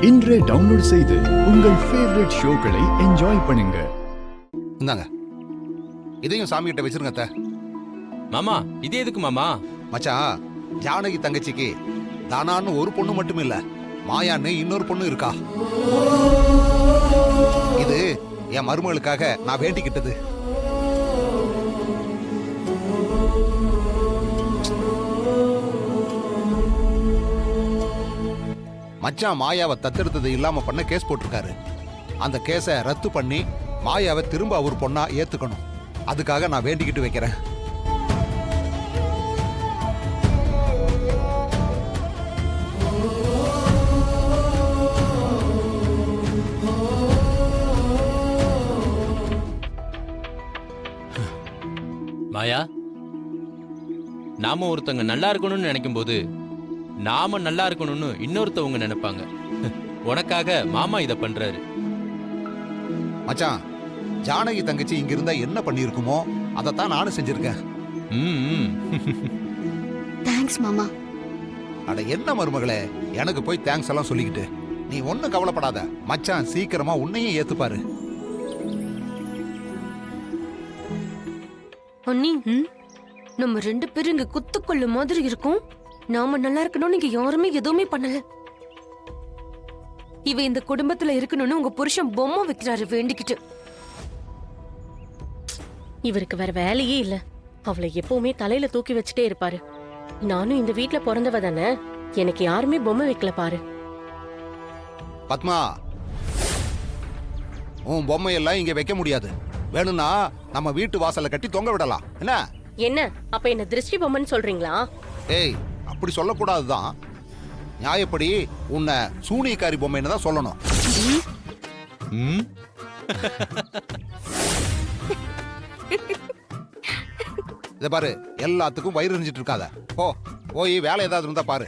இன்றே டவுன்லோட் செய்து உங்கள் ஃபேவரட் ஷோக்களை என்ஜாய் பண்ணுங்க. இந்தாங்க, இதையும் சாமி கிட்ட வச்சிருங்க அத்தை. மாமா இது எதுக்கு மாமா? மச்சான், ஜானகி தங்கச்சிக்கு தானான்னு ஒரு பொண்ணு மட்டும் இல்ல, மாயான்னு இன்னொரு பொண்ணு இருக்கா. இது என் மருமகளுக்காக நான் வேண்டிக்கிட்டது. மச்சான் மாயாவை தத்தெடுத்தது இல்லாம பண்ண கேஸ் போட்டிருக்காரு. அந்த கேஸை ரத்து பண்ணி மாயாவை திரும்ப அவர் பொண்ணா ஏத்துக்கணும். அதுக்காக நான் வேண்டிக்கிட்டு வைக்கிறேன். மாயா, நாம ஒருத்தங்க நல்லா இருக்கணும்னு நினைக்கும் போது நாம நல்லா இருக்கணும்னு இன்னொருத்தவங்க நினைப்பாங்க. உனக்காக மாமா இத பண்றாரு. மச்சான், ஜானகி தங்கச்சி இங்க இருந்தா என்ன பண்ணிருக்குமோ அதைத்தான் நானும் செஞ்சிருக்கேன். தேங்க்ஸ் மாமா. அட என்ன மருமகளே, எனக்கு போய் தேங்க்ஸ் எல்லாம் சொல்லிக்கிட்டு நீ ஒன்னும் கவலைப்படாத. மச்சான் சீக்கிரமா உன்னையும் ஏத்துப்பாரு. அண்ணி, நம்ம ரெண்டு பேரும் இங்க குத்துக்கொள்ளு மாதிரி இருக்கும். நாம நல்லா இருக்கணும்னு இங்க யாருமே எதுவுமே பண்ணல. இவ இந்த குடும்பத்துல இருக்கணும்னு உங்க புருஷன் பொம்மை வைக்கிறாரு வேண்டிக்கிட்டு. இவருக்கு வேற வேலையே இல்ல. அவளை எப்பவுமே தலையில தூக்கி வச்சுட்டே இருப்பாரு. நானும் இந்த வீட்ல பிறந்தவ தானே, எனக்கு யாருமே பொம்மை வைக்கல பாரு. பத்மா, உன் பொம்மையெல்லாம் இங்க வைக்க முடியாது. வேணும்னா நம்ம வீட்டு வாசல்ல கட்டி தொங்க விடலாம். என்ன என்ன அப்ப என்ன திருஷ்டி பொம்மைன்னு சொல்றீங்களா? ஏய், அப்படி சொல்லக்கூடாதுதான். நியாயப்படி உன்னை சூனியக்காரி பொம்மைன்னு தான் சொல்லணும். இத பாரு, எல்லாத்துக்கும் வயிறு எரிஞ்சிட்டு இருக்காத. போய் வேலை ஏதாவது இருந்தா பாரு.